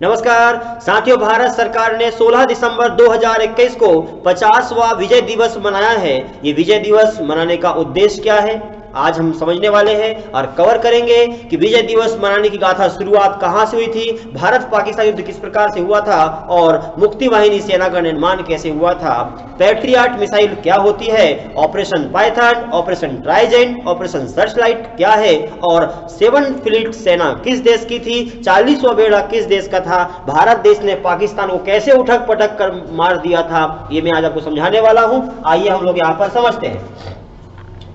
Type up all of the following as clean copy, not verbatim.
नमस्कार साथियों, भारत सरकार ने 16 दिसंबर 2021 को 50वां विजय दिवस मनाया है। ये विजय दिवस मनाने का उद्देश्य क्या है, आज हम समझने वाले हैं और कवर करेंगे कि विजय दिवस मनाने की गाथा शुरुआत कहां से हुई थी, भारत पाकिस्तान युद्ध किस प्रकार से हुआ था और मुक्ति वाहिनी सेना का निर्माण कैसे हुआ था, पैट्रियट मिसाइल क्या होती है, operation Python, operation Trident, operation Searchlight क्या है और 7 फ्लीट सेना किस देश की थी, 40वां बेड़ा किस देश का था, भारत देश ने पाकिस्तान को कैसे उठक पटक कर मार दिया था, ये मैं आज आपको समझाने वाला हूं। आइए हम लोग यहां पर समझते हैं।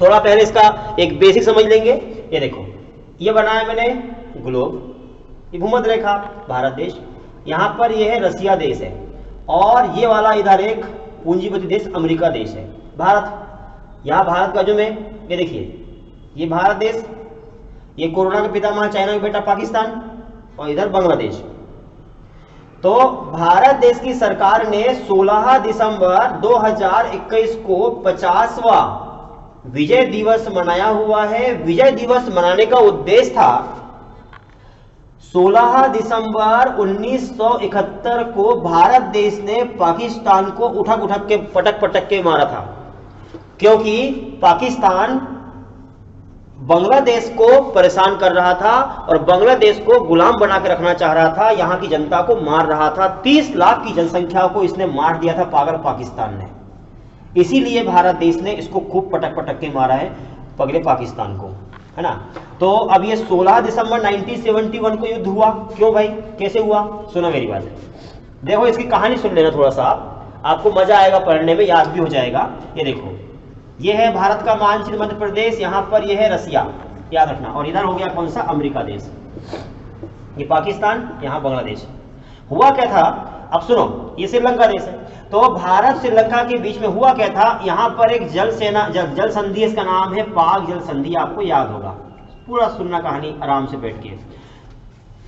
थोड़ा पहले इसका एक बेसिक समझ लेंगे। ये देखो, ये बनाया मैंने ग्लोब, ये भूमध्य रेखा भारत देश, यहां पर ये है रसिया देश है और ये वाला इधर एक पूंजीपति देश अमेरिका देश है। भारत, यहां भारत का जो में ये देखिए, ये भारत देश, ये कोरोना के पितामह चाइना का बेटा पाकिस्तान और इधर बांग्लादेश। तो भारत देश की सरकार ने 16 दिसंबर 2021 को 50वां विजय दिवस मनाया हुआ है। विजय दिवस मनाने का उद्देश्य था 16 दिसंबर 1971 को भारत देश ने पाकिस्तान को उठक उठक के पटक के मारा था, क्योंकि पाकिस्तान बांग्लादेश को परेशान कर रहा था और बांग्लादेश को गुलाम बना के रखना चाह रहा था, यहां की जनता को मार रहा था। 30 लाख की जनसंख्या को इसने मार दिया था पागल पाकिस्तान ने। इसीलिए भारत देश ने इसको खूब पटक के मारा है पगले पाकिस्तान को, है ना। तो अब ये 16 दिसंबर 1971 को युद्ध हुआ। क्यों भाई, कैसे हुआ, सुनो मेरी बात। देखो इसकी कहानी सुन लेना थोड़ा सा, आपको मजा आएगा पढ़ने में, याद भी हो जाएगा। ये देखो, ये है भारत का मानचित्र मध्य प्रदेश, यहां पर ये है रसिया, याद रखना, और इधर हो गया कौन सा, अमेरिका देश, ये पाकिस्तान, यहां बांग्लादेश। हुआ क्या था, अब सुनो, ये श्रीलंका देश है। तो भारत श्रीलंका के बीच में हुआ क्या था, यहां पर एक जल संधि, इसका नाम है पाक जल संधि, आपको याद होगा। पूरा सुनना कहानी आराम से बैठ के।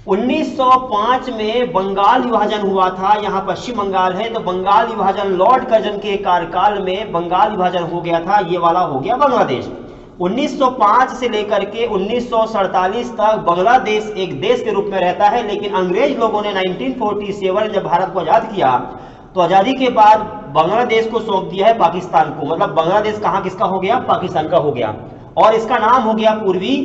1905 में बंगाल विभाजन हुआ था, यहां पश्चिम बंगाल है, तो बंगाल विभाजन लॉर्ड कर्जन के कार्यकाल में बंगाल विभाजन हो गया था, ये वाला हो गया बांग्लादेश। 1905 से लेकर के 1947 तक बांग्लादेश एक देश के रूप में रहता है, लेकिन अंग्रेज लोगों ने 1947 जब भारत को आजाद किया तो आजादी के बाद बांग्लादेश को सौंप दिया है पाकिस्तान को। मतलब बांग्लादेश कहां किसका हो गया, पाकिस्तान का हो गया, और इसका नाम हो गया पूर्वी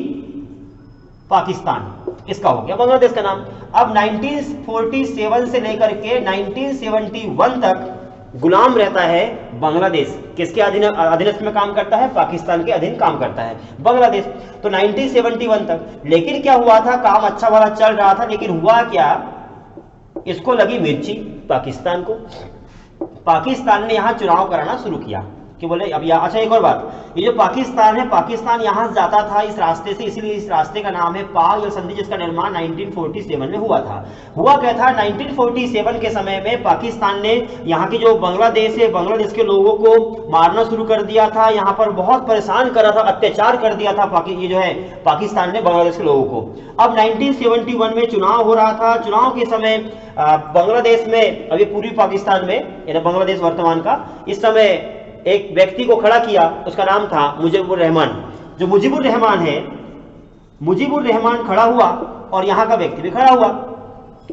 पाकिस्तान, इसका हो गया बांग्लादेश का नाम। अब 1947 से लेकर के 1971 तक गुलाम रहता है बांग्लादेश, किसके अधीनस्थ में काम करता है, पाकिस्तान के अधीन काम करता है बांग्लादेश। तो 1971 तक, लेकिन क्या हुआ था, काम अच्छा वाला चल रहा था, लेकिन हुआ क्या, इसको लगी मिर्ची पाकिस्तान को। पाकिस्तान ने यहां चुनाव कराना शुरू किया कि बोले अब यहाँ। अच्छा एक और बात, ये जो पाकिस्तान है, पाकिस्तान यहां से जाता था इस रास्ते से, इसीलिए इस रास्ते का नाम है पाक जल संधि, जिसका निर्माण 1947 में हुआ था। हुआ क्या था, 1947 के समय में पाकिस्तान ने यहाँ की जो बांग्लादेश है, बांग्लादेश के लोगों को मारना शुरू कर दिया था, यहाँ पर बहुत परेशान कर रहा था, अत्याचार कर दिया था ये जो है पाकिस्तान ने बांग्लादेश के लोगों को। अब 1971 में चुनाव हो रहा था, चुनाव के समय बांग्लादेश में, अभी पूर्वी पाकिस्तान में, बांग्लादेश वर्तमान का, इस समय एक व्यक्ति को खड़ा किया, उसका नाम था मुजीबुर रहमान। जो मुजीबुर रहमान है, मुजीबुर रहमान खड़ा हुआ और यहां का व्यक्ति भी खड़ा हुआ।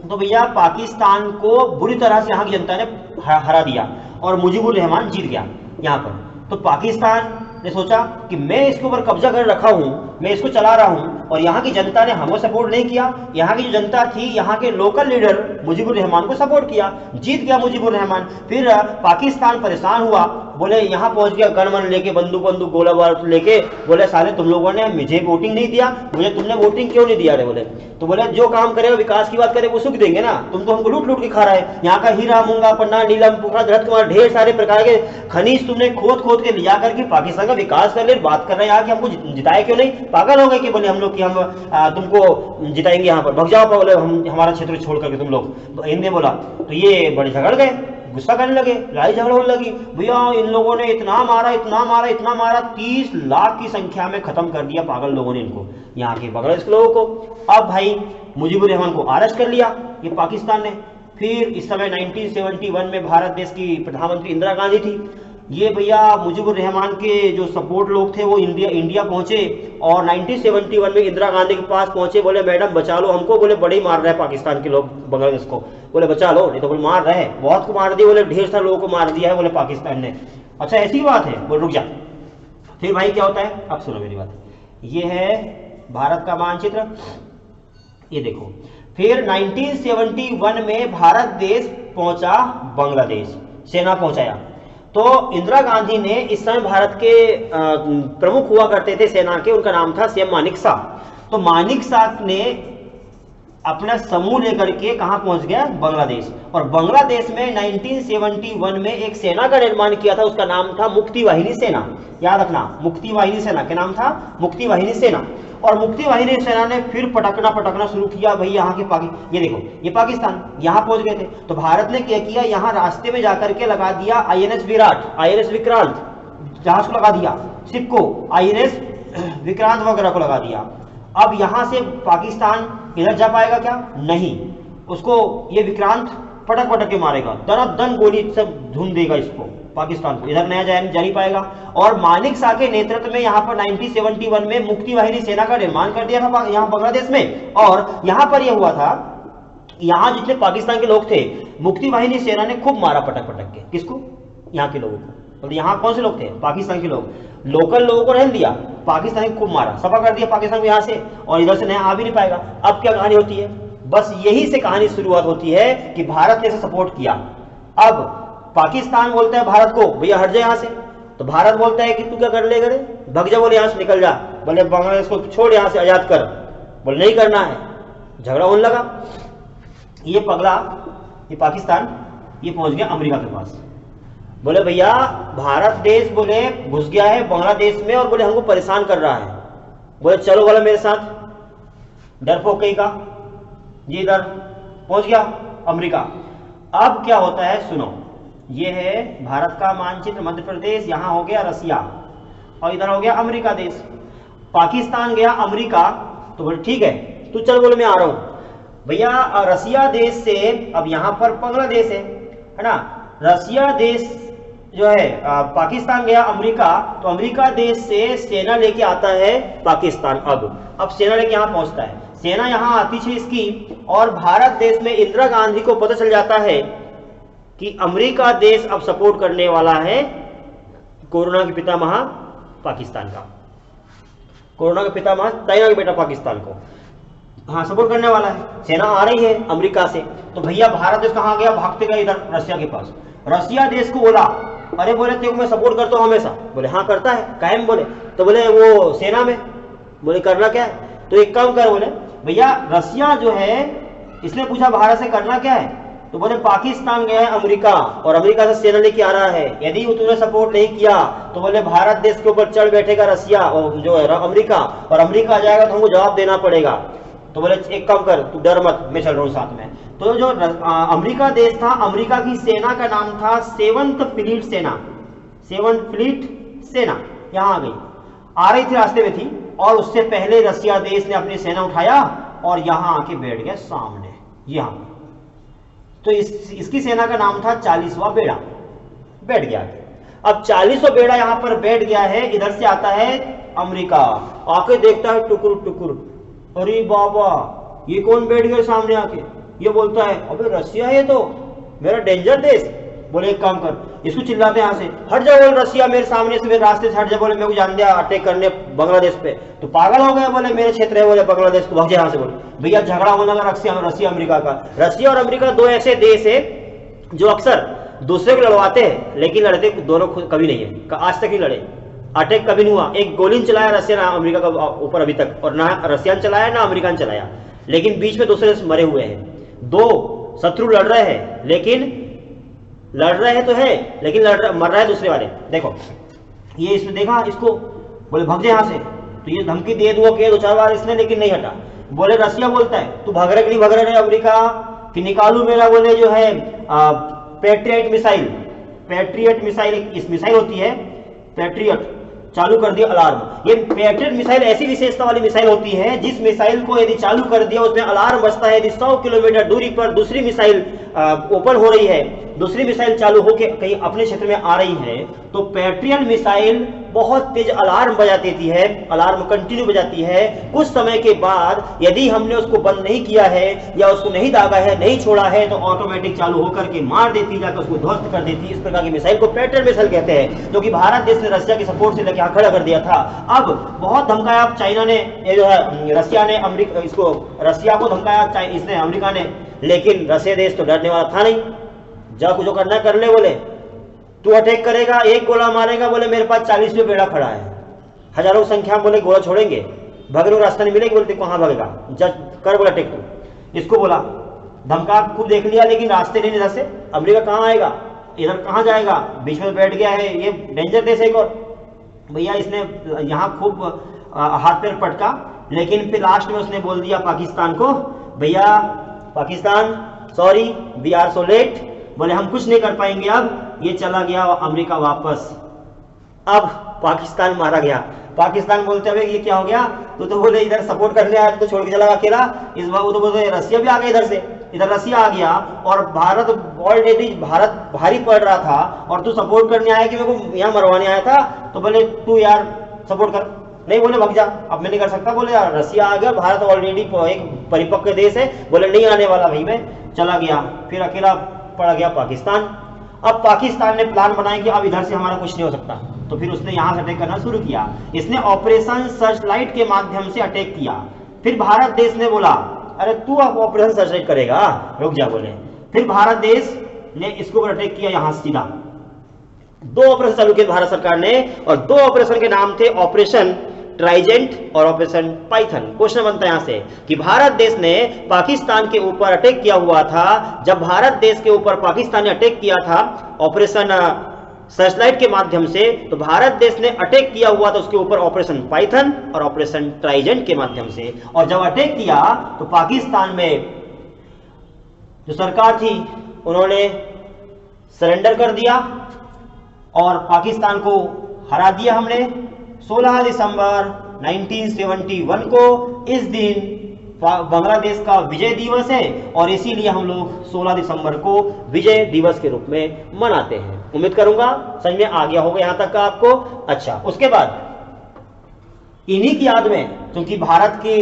तो भैया पाकिस्तान को बुरी तरह से यहां की जनता ने हरा दिया और मुजीबुर रहमान जीत गया यहां पर। तो पाकिस्तान ने सोचा कि मैं इसके ऊपर कब्जा कर रखा हूं, मैं इसको चला रहा हूं, और यहाँ की जनता ने हमें सपोर्ट नहीं किया। यहाँ की जो जनता थी, यहाँ के लोकल लीडर मुजीबुर रहमान को सपोर्ट किया, जीत गया मुजीबुर रहमान। फिर पाकिस्तान परेशान हुआ, बोले यहाँ पहुंच गया गन लेके, बंदूक गोला बारूद लेके, बोले साले तुम लोगों ने मुझे वोटिंग नहीं दिया, मुझे तुमने वोटिंग क्यों नहीं दिया रे। बोले तो बोले जो काम करे विकास की बात करे वो सुख देंगे ना, तुम तो हमको लूट के खा रहा है। यहाँ का हीरा मूंगा पन्ना नीलम पोखरा धरत कुमार ढेर सारे प्रकार के खनिज तुमने खोद के लिया करके पाकिस्तान का विकास कर ले, बात कर रहे हैं यहाँ की हमको जिताए क्यों नहीं, पागल हो गए कि बोले हम लोग कि हम तुमको जिताएंगे, यहाँ पर भग जाओ, बोले हम हमारा क्षेत्र छोड़ करके तुम लोग। तो इनने बोला, तो ये बड़े झगड़ गए, गुस्सा करने लगे, लड़ाई झगड़ होने लगी। भैया इन लोगों ने इतना मारा, इतना मारा, इतना मारा, 30 लाख की संख्या में खत्म कर दिया पागल लोगों ने इनको, यहाँ के बांग्लादेश के लोगों को। अब भाई मुजीबुर रहमान को अरेस्ट कर लिया ये पाकिस्तान ने। फिर इस समय 1971 में भारत देश की प्रधानमंत्री इंदिरा गांधी थी। ये भैया मुजीबुर रहमान के जो सपोर्ट लोग थे वो इंडिया पहुंचे और 1971 में इंदिरा गांधी के पास पहुंचे, बोले मैडम बचा लो हमको, बोले बड़े ही मार रहे हैं पाकिस्तान के लोग बांग्लादेश को, बोले बचा लो, नहीं तो बोले मार रहे हैं, बहुत को मार दिया, बोले ढेर सारे लोगों को मार दिया है बोले पाकिस्तान ने। अच्छा ऐसी बात है, बोले रुक जा। फिर भाई क्या होता है, अब सुनो मेरी बात, ये है भारत का मानचित्र, ये देखो। फिर 1971 में भारत देश पहुंचा बांग्लादेश, सेना पहुंचाया। तो इंदिरा गांधी ने इस समय भारत के प्रमुख हुआ करते थे सेना के, उनका नाम था सैम मानिक शाह। तो मानिक शाह ने अपना समूह लेकर के कहां पहुंच गया, बांग्लादेश। और बांग्लादेश में 1971 में एक सेना का निर्माण किया था, उसका नाम था मुक्ति वाहिनी सेना। याद रखना, मुक्ति वाहिनी सेना क्या नाम था, मुक्ति वाहिनी सेना। और मुक्ति वाहिनी सेना ने फिर पटकना शुरू किया भाई यहाँ के ये देखो ये पाकिस्तान यहाँ पहुंच गए थे। तो भारत ने क्या किया, यहाँ रास्ते में जाकर के लगा दिया INS विराट, INS विक्रांत जहाज को लगा दिया, शिप को INS विक्रांत वगैरह को लगा दिया। अब यहां से पाकिस्तान इधर जा पाएगा क्या, नहीं, उसको ये विक्रांत पटक के मारेगा, दन गोली सब धुन देगा इसको पाकिस्तान को, इधर नया जा नहीं पाएगा। और मानिक शाह के नेतृत्व में यहाँ पर 1971 में मुक्ति वाहिनी सेना का निर्माण कर दिया था यहाँ बांग्लादेश में। और यहाँ पर यह हुआ था, यहाँ जितने पाकिस्तान के लोग थे, मुक्ति वाहिनी सेना ने खूब मारा पटक के, किसको, यहाँ के लोगों को। तो यहाँ कौन से लोग थे, पाकिस्तान के लोग, लोकल लोगों को रहने दिया, पाकिस्तान को खूब मारा, सफा कर दिया पाकिस्तान को यहाँ से, और इधर से नया आ भी नहीं पाएगा। अब क्या कहानी होती है, बस यही से कहानी शुरुआत होती है कि भारत ने इसे सपोर्ट किया। अब पाकिस्तान बोलता है भारत को भैया हट जाए यहाँ से, तो भारत बोलता है कि तू क्या कर लेगा रे, भग जा, बोले यहाँ से निकल जा, बोले बांग्लादेश को छोड़ यहाँ से आजाद कर, बोले नहीं करना है, झगड़ा होने लगा। ये पगला, ये पाकिस्तान, ये पहुंच गया अमेरिका के पास, बोले भैया भारत देश बोले घुस गया है बांग्लादेश में और बोले हमको परेशान कर रहा है, बोले चलो बोला मेरे साथ, डरपोक कहीं का, ये इधर पहुंच गया अमेरिका। अब क्या होता है सुनो, ये है भारत का मानचित्र, मध्य प्रदेश, यहां हो गया रसिया और इधर हो गया अमेरिका देश। पाकिस्तान गया अमेरिका, तो बोले ठीक है तू चल, बोले मैं आ रहा हूं। भैया रसिया देश से अब यहां पर बांग्लादेश है ना, रसिया देश जो है पाकिस्तान गया अमेरिका, तो अमेरिका देश से सेना लेके आता है पाकिस्तान। अब सेना लेके यहां पहुंचता है, सेना यहां आती है इसकी, और भारत देश में इंदिरा गांधी को पता चल जाता है कि अमेरिका देश अब सपोर्ट करने वाला है कोरोना के पितामह पाकिस्तान का, कोरोना के पितामह चाइना के बेटा पाकिस्तान को, हाँ सपोर्ट करने वाला है। सेना आ रही है अमेरिका से, तो भैया भारत देश कहां गया, भागते गए इधर रसिया के पास। रसिया देश को बोला, अरे बोले तेरे को मैं सपोर्ट करता हूं हमेशा, बोले हाँ करता है कायम, बोले तो बोले वो सेना में, बोले करना क्या है, तो एक काम कर, बोले भैया रसिया जो है, इसने पूछा भारत से करना क्या है, तो बोले पाकिस्तान गया है अमेरिका और अमेरिका से सेना लेके आ रहा है, यदि तूने सपोर्ट नहीं किया तो बोले भारत देश के ऊपर चढ़ बैठेगा रसिया और जो है अमेरिका, और अमेरिका आ जाएगा तो हमको जवाब देना पड़ेगा। तो बोले एक काम कर, तू डर मत, मैं चल रहा हूँ साथ में। तो जो अमेरिका देश था, अमेरिका की सेना का नाम था 7th फ्लीट सेना, 7th फ्लीट सेना यहाँ आ गई, आ रही थी, रास्ते में थी, और उससे पहले रसिया देश ने अपनी सेना उठाया और यहां आके बैठ गया सामने यहां। तो इसकी सेना का नाम था 40वां बेड़ा, बैठ गया। अब 40वां बेड़ा यहां पर बैठ गया है, इधर से आता है अमेरिका, आके देखता है टुकुर टुकुर, अरे बाबा ये कौन बैठ गया सामने आके, ये बोलता है अबे रसिया है तो मेरा डेंजर देश, बोले एक काम कर, इसको चिल्लाते यहाँ से हट जा, बोले रसिया मेरे सामने से, मेरे रास्ते से हट जा, बोले मेरे को जान दिया अटैक करने बांग्लादेश पे, तो पागल हो गया, बोले मेरे क्षेत्र है, बोले बांग्लादेश, तो भाग जा यहाँ से। बोले भैया झगड़ा होने लगा रसिया अमेरिका का। रसिया और अमेरिका दो ऐसे देश है जो अक्सर दूसरे को लड़वाते हैं, लेकिन लड़ते दोनों कभी नहीं है, आज तक ही लड़े, अटैक कभी नहीं हुआ। एक गोली चलाया रसिया ना अमेरिका का ऊपर अभी तक, और ना रसिया ने चलाया ना अमेरिका ने चलाया, लेकिन बीच में दूसरे मरे हुए हैं। दो शत्रु लड़ रहे हैं, लेकिन लड़ रहे तो है, लेकिन मर रहा है दूसरे वाले। देखो ये इसने देखा इसको, बोले भाग जा यहाँ से, तो ये धमकी दे दो के 2-4 बार इसने, लेकिन नहीं हटा। बोले रसिया बोलता है तू भाग रहा कि नहीं भाग रहा है अमेरिका, कि निकालू मेरा बोले जो है पैट्रियट मिसाइल, पैट्रियट मिसाइल, इस मिसाइल होती है पैट्रियट, चालू कर दिया अलार्म। ये पैट्रियट मिसाइल ऐसी विशेषता वाली मिसाइल होती है जिस मिसाइल को यदि चालू कर दिया उसमें अलार्म बजता है, यदि 100 किलोमीटर दूरी पर दूसरी मिसाइल ओपन हो रही है दूसरी मिसाइल चालू होकर कहीं अपने क्षेत्र में आ रही है तो पेट्रियट मिसाइल बहुत तेज अलार्म बजा देती है, अलार्म कंटिन्यू बजाती है। कुछ समय के बाद यदि हमने उसको बंद नहीं किया है या उसको नहीं दागा है, नहीं छोड़ा है, तो ऑटोमेटिक चालू होकर के मार देती, जाकर उसको ध्वस्त कर देती। इस प्रकार की मिसाइल को पेट्रियट मिसाइल कहते हैं, जो कि भारत देश ने रशिया की सपोर्ट से लेकर यहाँ खड़ा कर दिया था। अब बहुत धमकाया चाइना ने, ये जो है रशिया ने अमेरिका, इसको रशिया को धमकाया इसने अमेरिका ने, लेकिन रशिया देश तो डरने वाला था नहीं। जब जो करना कर ले, बोले तू अटैक करेगा, एक गोला मारेगा, बोले मेरे पास 40 पे बेड़ा खड़ा है, हजारों संख्या, बोले गोला छोड़ेंगे, भगने रास्ता नहीं मिलेगी, बोलते कहां भागेगा, जज कर बोला अटैक तू। इसको बोला धमका, खूब देख लिया, लेकिन रास्ते नहीं, इधर से अमेरिका कहां आएगा, इधर कहां जाएगा, बीच में बैठ गया है, ये डेंजर देश है। और भैया इसने यहाँ खूब हाथ पैर पटका, लेकिन फिर लास्ट में उसने बोल दिया पाकिस्तान को, भैया Pakistan sorry we are so late, बोले हम कुछ नहीं कर पाएंगे। अब ये चला गया अमेरिका वापस। अब पाकिस्तान मारा गया। पाकिस्तान बोलते हुए ये क्या हो गया, तो बोले इधर सपोर्ट करने आया तो छोड़ के चला अकेला। इस बार वो तो बोलते रसिया भी आ गया, इधर से इधर रसिया आ गया, और भारत ऑलरेडी भारत भारी पड़ रहा था, और तू सपोर्ट करने आया कि मेरे को यहाँ मरवाने आया था, तो बोले तू यार सपोर्ट कर, नहीं बोले भग जा, अब मैं नहीं कर सकता, बोले यार रसिया आ गया, भारत ऑलरेडी एक परिपक्व देश है, बोले नहीं आने वाला भाई, मैं चला गया। फिर अकेला पड़ गया पाकिस्तान। अब पाकिस्तान ने प्लान बनाया कि अब इधर से हमारा कुछ नहीं हो सकता, तो फिर उसने यहां से अटैक करना शुरू किया। इसने ऑपरेशन सर्चलाइट के माध्यम से अटैक किया। फिर भारत देश ने बोला अरे तू अब ऑपरेशन सर्चलाइट करेगा, रुक जा, बोले। फिर भारत देश ने इसके ऊपर अटैक किया, यहां सीधा 2 ऑपरेशन चालू किए भारत सरकार ने, और 2 ऑपरेशन के नाम थे ऑपरेशन ट्राइजेंट और ऑपरेशन पाइथन। क्वेश्चन बनता है यहां से कि भारत देश ने पाकिस्तान के ऊपर अटैक किया हुआ था। जब भारत देश के ऊपर पाकिस्तान ने अटैक किया था ऑपरेशन सर्चलाइट के माध्यम से, तो भारत देश ने अटैक किया हुआ था उसके ऊपर ऑपरेशन पाइथन और ऑपरेशन ट्राइजेंट के माध्यम से। और जब अटैक किया तो पाकिस्तान में जो सरकार थी उन्होंने सरेंडर कर दिया और पाकिस्तान को हरा दिया हमने। 16 दिसंबर 1971 को इस दिन बांग्लादेश का विजय दिवस है, और इसीलिए हम लोग 16 दिसंबर को विजय दिवस के रूप में मनाते हैं। उम्मीद करूंगा समझ में आ गया होगा यहां तक का आपको। अच्छा, उसके बाद इन्हीं की याद में, क्योंकि भारत की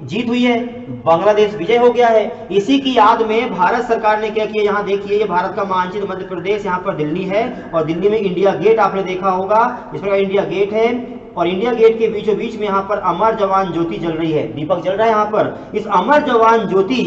जीत हुई है, बांग्लादेश विजय हो गया है, इसी की याद में भारत सरकार ने क्या किया, यहाँ देखिए ये भारत का मानचित्र, मध्य प्रदेश, यहाँ पर दिल्ली है, और दिल्ली में इंडिया गेट आपने देखा होगा, इस प्रकार इंडिया गेट है, और इंडिया गेट के बीचों बीच में यहाँ पर अमर जवान ज्योति जल रही है, दीपक जल रहा है यहाँ पर। इस अमर जवान ज्योति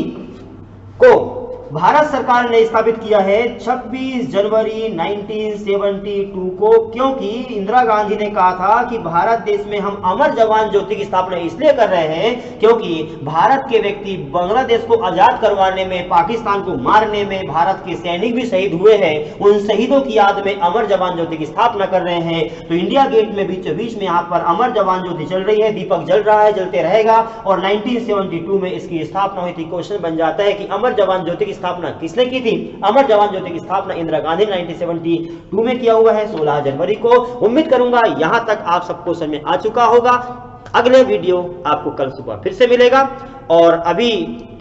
को भारत सरकार ने स्थापित किया है 26 जनवरी 1972 को, क्योंकि इंदिरा गांधी ने कहा था कि भारत देश में हम अमर जवान ज्योति की स्थापना इसलिए कर रहे हैं क्योंकि भारत के व्यक्ति बांग्लादेश को आजाद करवाने में, पाकिस्तान को मारने में भारत के सैनिक भी शहीद हुए हैं, उन शहीदों की याद में अमर जवान ज्योति की स्थापना कर रहे हैं। तो इंडिया गेट में बीचों बीच में यहाँ पर अमर जवान ज्योति चल रही है, दीपक जल रहा है, जलते रहेगा, और 1972 में इसकी स्थापना हुई थी। क्वेश्चन बन जाता है कि अमर जवान ज्योति की स्थापना किसने की थी? अमर जवान ज्योति की स्थापना इंदिरा गांधी ने 1972 में किया हुआ है, 16 जनवरी को। उम्मीद करूंगा यहां तक आप सबको समझ में आ चुका होगा। अगले वीडियो आपको कल सुबह फिर से मिलेगा, और अभी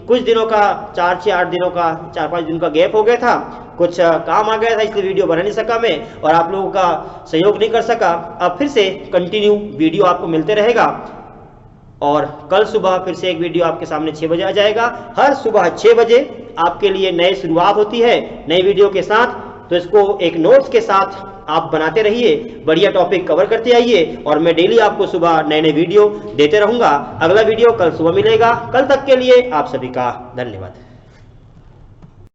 कुछ दिनों का 4-8 दिनों का 4-5 दिन का गैप हो गया था, कुछ काम आ गया था, इसलिए वीडियो बना नहीं सका मैं, और आप लोगों का सहयोग नहीं कर सका। अब फिर से कंटिन्यू वीडियो आपको मिलते रहेगा, और कल सुबह फिर से एक वीडियो आपके सामने 6 बजे आ जाएगा। हर सुबह 6 बजे आपके लिए नई शुरुआत होती है नई वीडियो के साथ, तो इसको एक नोट्स के साथ आप बनाते रहिए, बढ़िया टॉपिक कवर करते आइए, और मैं डेली आपको सुबह नए नए वीडियो देते रहूंगा। अगला वीडियो कल सुबह मिलेगा। कल तक के लिए आप सभी का धन्यवाद।